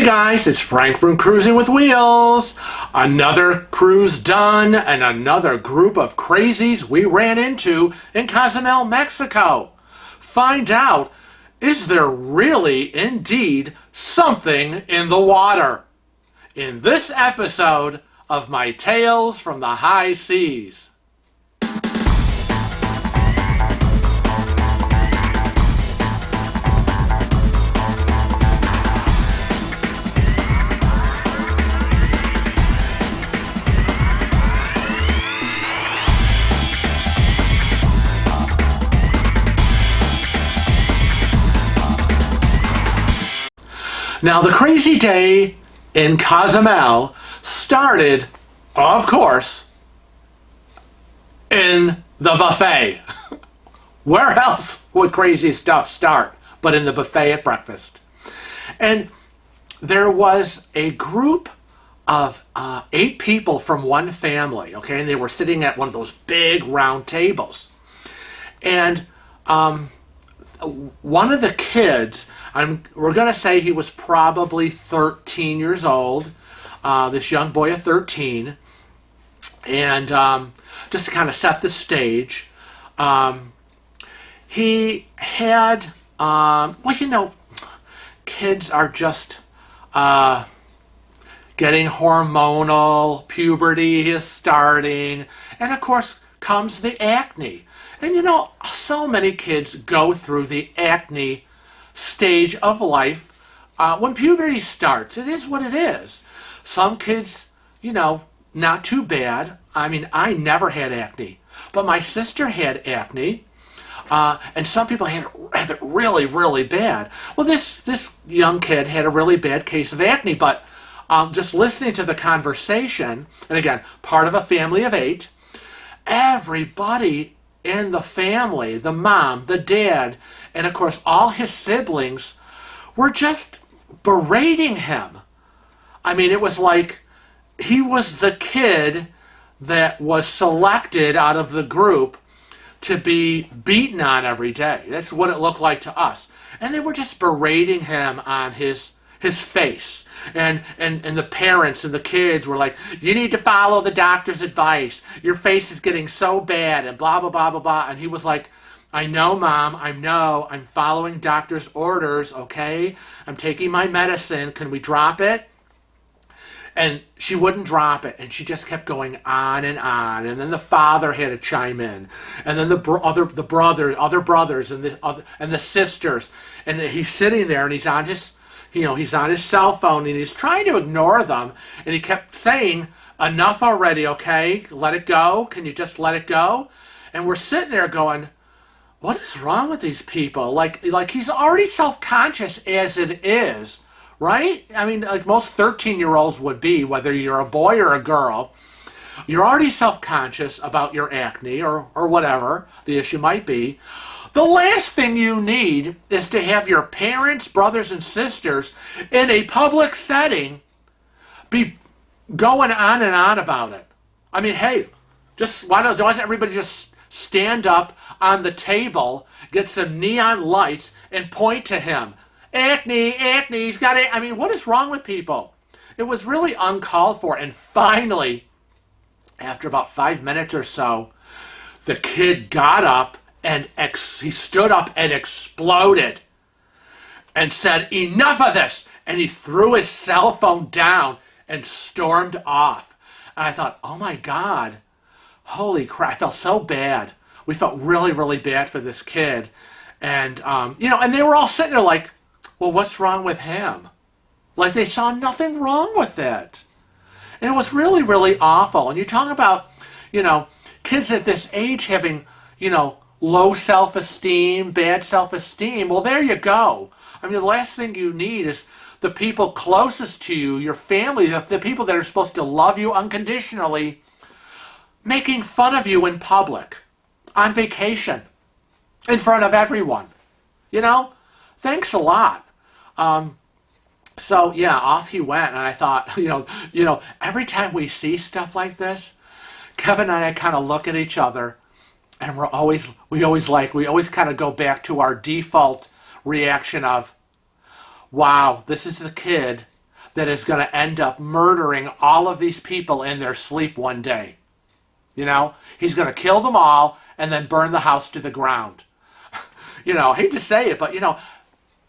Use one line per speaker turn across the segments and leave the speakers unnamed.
Hey guys, it's Frank from Cruising with Wheels. Another cruise done and another group of crazies we ran into in Cozumel, Mexico. Find out, is there really indeed something in the water? In this episode of my Tales from the High Seas. Now, the crazy day in Cozumel started, of course, in the buffet. Where else would crazy stuff start but in the buffet at breakfast? And there was a group of 8 people from one family, okay, and they were sitting at one of those big round tables. And one of the kids, we're going to say he was probably 13 years old, this young boy of 13. And just to kind of set the stage, he had, kids are just getting hormonal, puberty is starting, and of course comes the acne. And so many kids go through the acne stage of life when puberty starts. It is what it is. Some kids, not too bad. I mean, I never had acne, but my sister had acne, and some people have it really, really bad. Well, this young kid had a really bad case of acne, but just listening to the conversation, and again, part of a family of 8, everybody in the family, the mom, the dad, and of course all his siblings were just berating him. I mean, it was like he was the kid that was selected out of the group to be beaten on every day. That's what it looked like to us. And they were just berating him on his face. And the parents and the kids were like, you need to follow the doctor's advice. Your face is getting so bad and blah, blah, blah, blah, blah. And he was like, I know, Mom, I know. I'm following doctor's orders, okay? I'm taking my medicine. Can we drop it? And she wouldn't drop it, and she just kept going on. And then the father had to chime in, and then other brothers and the sisters. And he's sitting there, and he's on his cell phone, and he's trying to ignore them. And he kept saying, enough already, okay? Let it go. Can you just let it go? And we're sitting there going, what is wrong with these people? Like he's already self-conscious as it is, right? I mean, like most 13-year-olds would be, whether you're a boy or a girl. You're already self-conscious about your acne or whatever the issue might be. The last thing you need is to have your parents, brothers, and sisters in a public setting be going on and on about it. I mean, hey, why doesn't everybody just stand up on the table, get some neon lights, and point to him? Acne, he's got it. I mean, what is wrong with people? It was really uncalled for. And finally, after about 5 minutes or so, the kid got up, and he stood up and exploded and said, enough of this. And he threw his cell phone down and stormed off. And I thought, oh my God, holy crap. I felt so bad. We felt really, really bad for this kid. And, and they were all sitting there like, well, what's wrong with him? Like they saw nothing wrong with it. And it was really, really awful. And you talk about, kids at this age having, low self-esteem, bad self-esteem. Well, there you go. I mean, the last thing you need is the people closest to you, your family, the people that are supposed to love you unconditionally, making fun of you in public, on vacation, in front of everyone. Thanks a lot. So yeah, off he went, and I thought, every time we see stuff like this, Kevin and I kind of look at each other, and we always kind of go back to our default reaction of, wow, this is the kid that is going to end up murdering all of these people in their sleep one day. You know, he's going to kill them all and then burn the house to the ground. You know, I hate to say it, but, you know,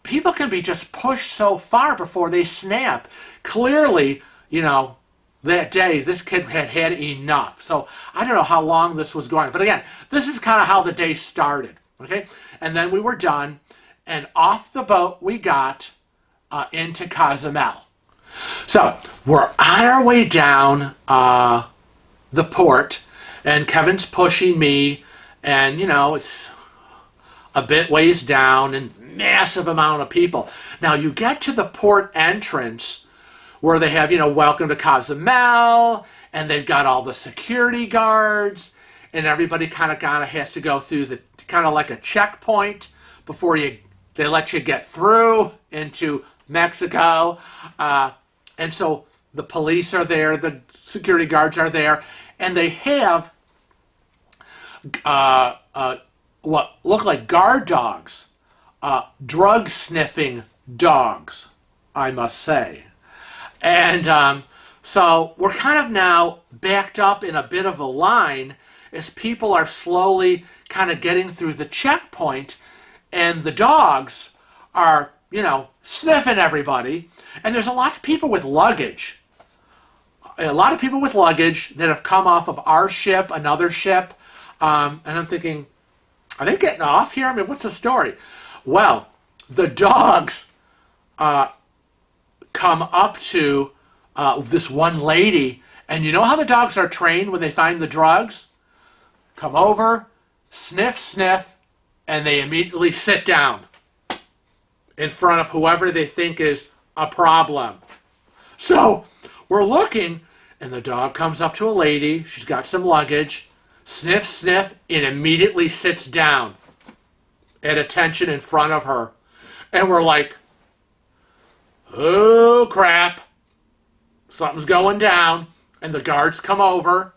people can be just pushed so far before they snap. Clearly, you know, that day, this kid had had enough. So I don't know how long this was going. But again, this is kind of how the day started. Okay? And then we were done. And off the boat we got into Cozumel. So we're on our way down the port. And Kevin's pushing me. And, you know, it's a bit ways down and massive amount of people. Now you get to the port entrance where they have, you know, welcome to Cozumel, and they've got all the security guards, and everybody kind of has to go through the kind of like a checkpoint before they let you get through into Mexico. And so the police are there, the security guards are there, and they have what look like guard dogs, drug sniffing dogs, I must say. And so we're kind of now backed up in a bit of a line as people are slowly kind of getting through the checkpoint, and the dogs are, you know, sniffing everybody. And there's a lot of people with luggage. A lot of people with luggage that have come off of our ship, another ship. And I'm thinking, are they getting off here? I mean, what's the story? Well, the dogs come up to this one lady, and you know how the dogs are trained when they find the drugs? Come over, sniff, sniff, and they immediately sit down in front of whoever they think is a problem. So we're looking, and the dog comes up to a lady. She's got some luggage. Sniff, sniff, and immediately sits down at attention in front of her. And we're like, oh, crap. Something's going down. And the guards come over,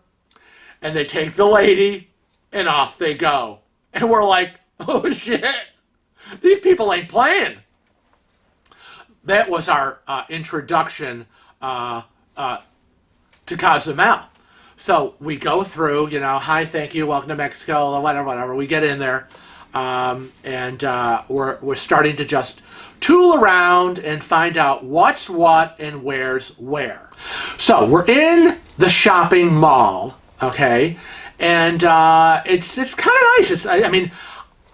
and they take the lady, and off they go. And we're like, oh, shit. These people ain't playing. That was our introduction to Cozumel. So we go through, you know, hi, thank you, welcome to Mexico, whatever. We get in there, and we're starting to just tool around and find out what's what and where's where. So we're in the shopping mall, okay, and it's kind of nice.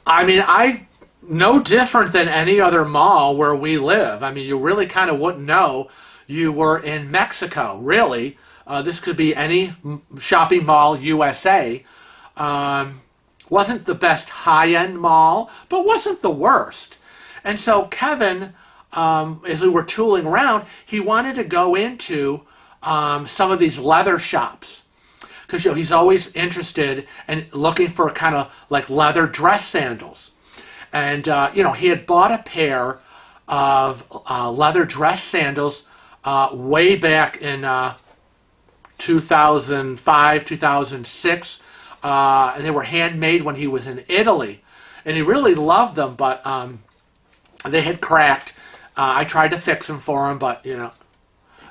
I no different than any other mall where we live. I mean, you really kind of wouldn't know you were in Mexico, really. This could be any shopping mall USA. Wasn't the best high-end mall, but wasn't the worst. And so Kevin, as we were tooling around, he wanted to go into some of these leather shops. Because, you know, he's always interested in looking for kind of like leather dress sandals. And, you know, he had bought a pair of leather dress sandals way back in 2005, 2006, and they were handmade when he was in Italy, and he really loved them, but they had cracked. I tried to fix them for him, but, you know,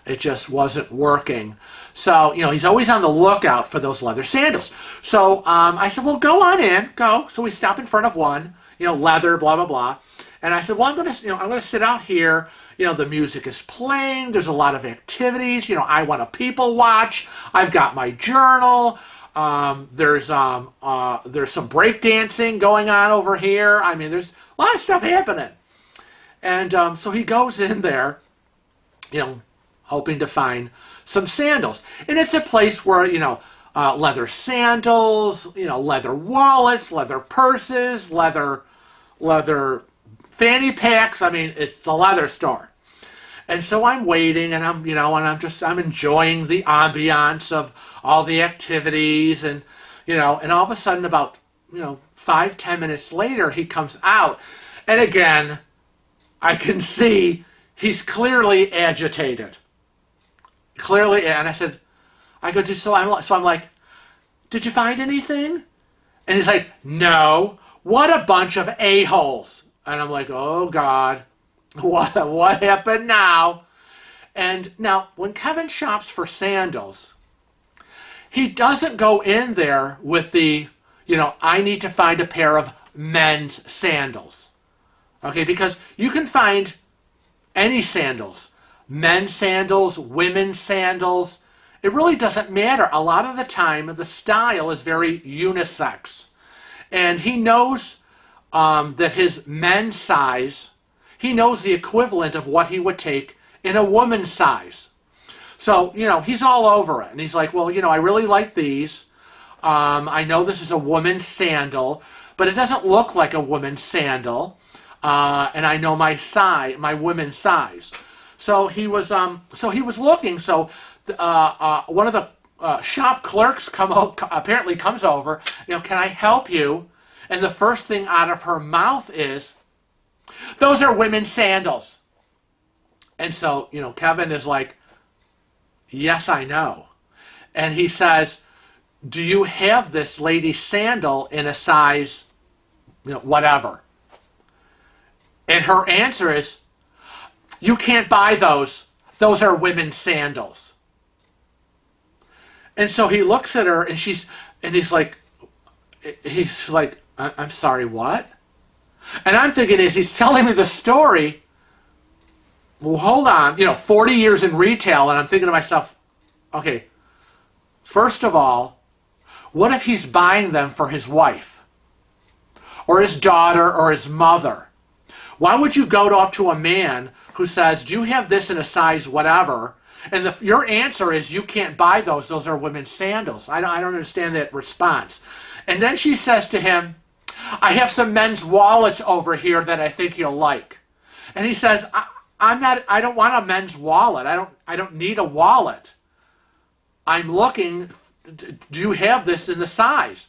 it just wasn't working. So, you know, he's always on the lookout for those leather sandals. So I said, well, go on in, go. So we stop in front of one, you know, leather, blah, blah, blah. And I said, well, I'm going to sit out here. You know, the music is playing. There's a lot of activities. You know, I want to people watch. I've got my journal. There's some breakdancing going on over here. I mean, there's a lot of stuff happening. And so he goes in there, you know, hoping to find some sandals. And it's a place where, you know, leather sandals, you know, leather wallets, leather purses, leather fanny packs. I mean, it's the leather store. And so I'm waiting, and I'm enjoying the ambiance of all the activities, and, you know, and all of a sudden, about, you know, 5-10 minutes later, he comes out, and again, I can see he's clearly agitated. Clearly, and I'm like, did you find anything? And he's like, no. What a bunch of a-holes. And I'm like, oh, God, what happened now? And And now, when Kevin shops for sandals, he doesn't go in there with the, I need to find a pair of men's sandals. Okay, because you can find any sandals. Men's sandals, women's sandals. It really doesn't matter. A lot of the time, the style is very unisex. And he knows that his men's size, he knows the equivalent of what he would take in a woman's size. So, he's all over it. And he's like, well, I really like these. I know this is a woman's sandal, but it doesn't look like a woman's sandal. And I know my size, my women's size. So he was looking. So one of the shop clerks apparently comes over. Can I help you? And the first thing out of her mouth is, those are women's sandals. And so, Kevin is like, yes, I know. And he says, do you have this lady's sandal in a size, whatever? And her answer is, you can't buy those. Those are women's sandals. And so he looks at her and he's like, I'm sorry, what? And I'm thinking, as he's telling me the story, well, hold on, 40 years in retail, and I'm thinking to myself, okay, first of all, what if he's buying them for his wife or his daughter or his mother? Why would you go up to a man who says, do you have this in a size whatever? And your answer is, you can't buy those. Those are women's sandals. I don't understand that response. And then she says to him, I have some men's wallets over here that I think you'll like. And he says, I don't want a men's wallet. I don't need a wallet. I'm looking, do you have this in the size?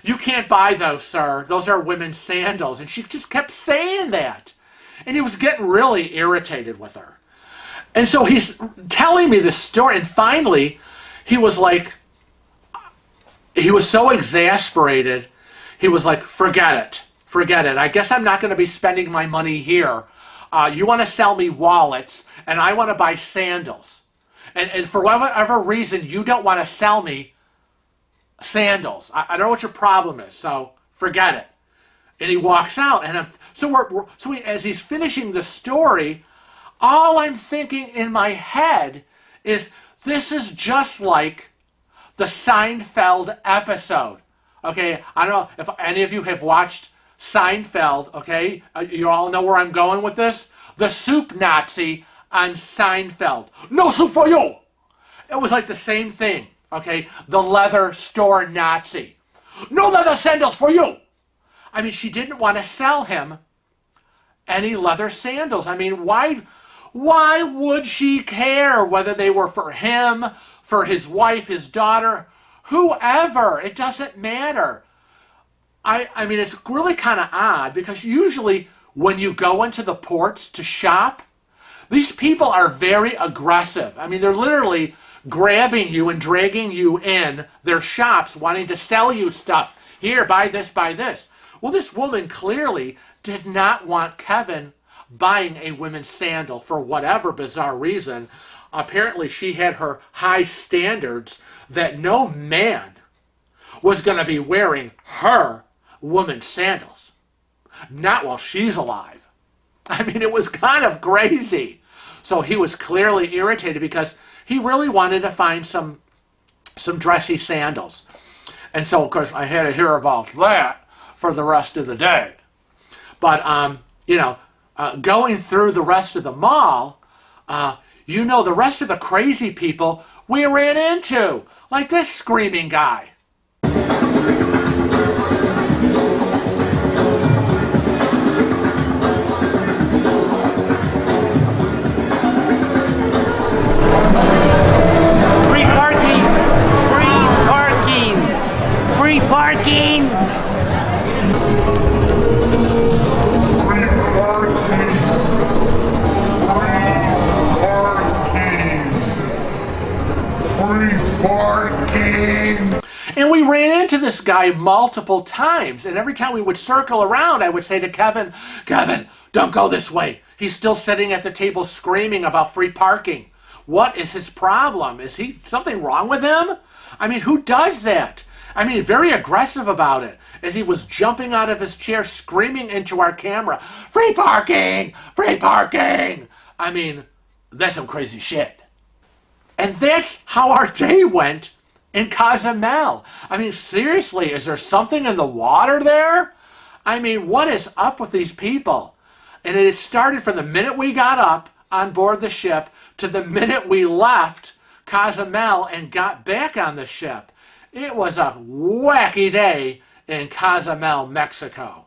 You can't buy those, sir. Those are women's sandals. And she just kept saying that. And he was getting really irritated with her. And so he's telling me this story. And finally, he was so exasperated. He was like, forget it. Forget it. I guess I'm not going to be spending my money here. You want to sell me wallets, and I want to buy sandals. And for whatever reason, you don't want to sell me sandals. I don't know what your problem is, so forget it. And he walks out, and as he's finishing the story, all I'm thinking in my head is, this is just like the Seinfeld episode. Okay, I don't know if any of you have watched Seinfeld, okay? You all know where I'm going with this? The soup Nazi on Seinfeld. No soup for you! It was like the same thing, okay? The leather store Nazi. No leather sandals for you! I mean, she didn't want to sell him any leather sandals. I mean, why would she care whether they were for him, for his wife, his daughter, whoever? It doesn't matter. I mean, it's really kind of odd, because usually when you go into the ports to shop, these people are very aggressive. I mean, they're literally grabbing you and dragging you in their shops, wanting to sell you stuff. Here, buy this, buy this. Well, this woman clearly did not want Kevin buying a women's sandal for whatever bizarre reason. Apparently, she had her high standards that no man was going to be wearing her woman's sandals. Not while she's alive. I mean, it was kind of crazy. So he was clearly irritated, because he really wanted to find some dressy sandals. And so, of course, I had to hear about that for the rest of the day. But, going through the rest of the mall, the rest of the crazy people we ran into, like this screaming guy.
Parking!
And we ran into this guy multiple times, and every time we would circle around, I would say to Kevin, don't go this way. He's still sitting at the table screaming about free parking. What is his problem? Is he something wrong with him? I mean, who does that? I mean, very aggressive about it, as he was jumping out of his chair, screaming into our camera, "Free parking! Free parking!" I mean, that's some crazy shit. And that's how our day went in Cozumel. I mean, seriously, is there something in the water there? I mean, what is up with these people? And it started from the minute we got up on board the ship to the minute we left Cozumel and got back on the ship. It was a wacky day in Cozumel, Mexico.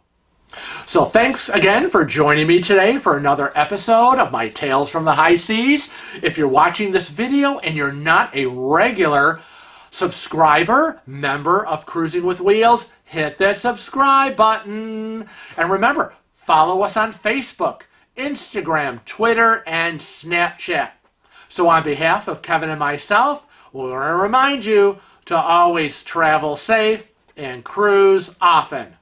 So thanks again for joining me today for another episode of my Tales from the High Seas. If you're watching this video and you're not a regular subscriber, member of Cruising with Wheels, hit that subscribe button. And remember, follow us on Facebook, Instagram, Twitter, and Snapchat. So on behalf of Kevin and myself, we want to remind you to always travel safe and cruise often.